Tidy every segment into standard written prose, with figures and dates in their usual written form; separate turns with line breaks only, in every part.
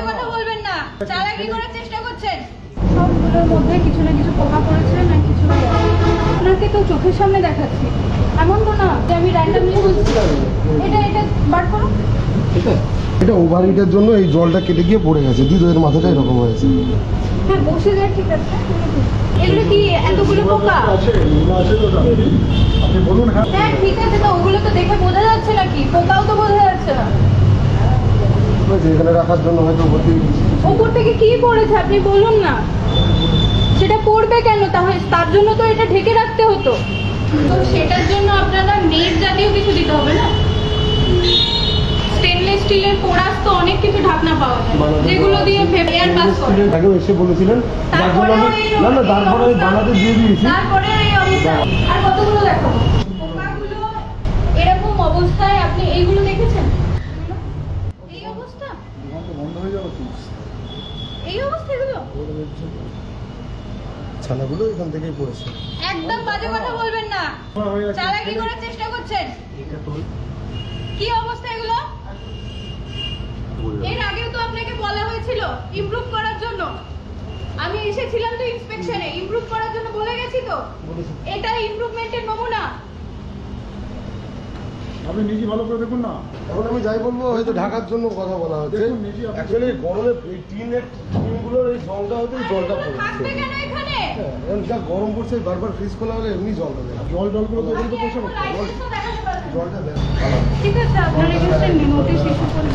বাজে কথা বলবেন না, চালাকি করার চেষ্টা করছেন। সবগুলোর মধ্যে কিছু না কিছু পোকা পড়েছে না কিছু না, আপনাকে তো চোখের সামনে দেখাচ্ছি, এমন তো না যে আমি র্যান্ডমলি বলছি। এটা বার করো।
এটা ওভারহিটের জন্য এই জলটা কেটে গিয়ে পড়ে গেছে, দিদির মাথাটা এরকম হয়েছে।
হ্যাঁ বসে যায়, ঠিক আছে। এগুলো কি এতগুলো পোকা? হ্যাঁ ঠিক আছে, তো ওগুলো তো দেখে বোঝা যাচ্ছে নাকি? পোকাও তো বোঝা যাচ্ছে না।
এখানে রাখার জন্য হয়তো
ওপর থেকে কি পড়েছে আপনি বলুন না। সেটা পড়বে কেন? তাহলে তার জন্য তো এটা ঢেকে রাখতে হতো। তো সেটার জন্য আপনারা নেট জাতীয় কিছু দিতে হবে না? স্টেনলেস স্টিলের পোড়াস তো অনেক কিছু ঢাকনা পাওয়া যায়, যেগুলো দিয়ে এয়ার পাস করে।
আগেও এসে বলেছিলেন,
তারপরে
তারপরে আমি বানাতে দিয়ে দিয়েছি।
তারপরে এই অবস্থা। আর কতগুলো দেখাবো? পোকাগুলো এরকম অবস্থায় আপনি এইগুলো দেখেছেন? এই অবস্থা,
বন্ধ হয়ে যাবে তো।
এই অবস্থা এগুলো।
ছানাগুলো এখান থেকেই পড়েছে।
একদম বাজে কথা বলবেন না, চালাকি করার চেষ্টা করছেন। কি অবস্থা এগুলো? এর আগেও তো আপনাকে বলা হয়েছিল ইমপ্রুভ করার জন্য। আমি এসেছিলাম তো ইন্সপেকশনে, ইমপ্রুভ করার জন্য বলে গেছি তো। এটা ইমপ্রুভমেন্টের নমুনা।
আপনি নিজে ভালো করে দেখুন না।
এখন আমি যাই বলবো, হয়তো ঢাকার জন্য কথা বলা হচ্ছে।
দেখুন নিজে আপনি।
অ্যাকচুয়ালি গরমে এই টিনগুলোর এই জলটা হতে জলটা পড়ছে।
থাকবে কেন এখানে?
হ্যাঁ, এখন যা গরম পড়ছে, বারবার ফ্রিজ খোলা হলে এমনি জলটা দেয়।
জলগুলো তো বন্ধ করছে না।
লাইসেন্সও দেখাতে পারবেন।
জলটা দেয়।
ঠিক আছে, আপনার এগেইনস্টে নোটিশ ইস্যু করে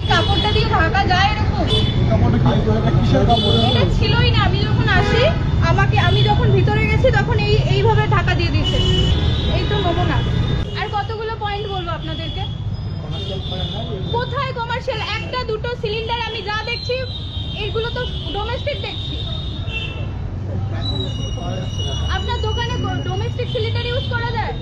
কাপড়টা দিয়ে ঢাকা যায় এরকম?
কাপড়টা কি এটা কিসের কাপড়?
এটা ছিলই না। আমি যখন আসি, আমি যখন ভিতরে গেছি তখন এইভাবে ঢাকা দিয়ে দিয়েছে। এই তো নমুনা। আর কতগুলো পয়েন্ট বলবো আপনাদেরকে? কোথায় কমার্শিয়াল? একটা দুটো সিলিন্ডার আমি যা দেখছি এগুলো তো ডোমেস্টিক দেখছি। আপনার দোকানে ডোমেস্টিক সিলিন্ডার ইউজ করা যায়?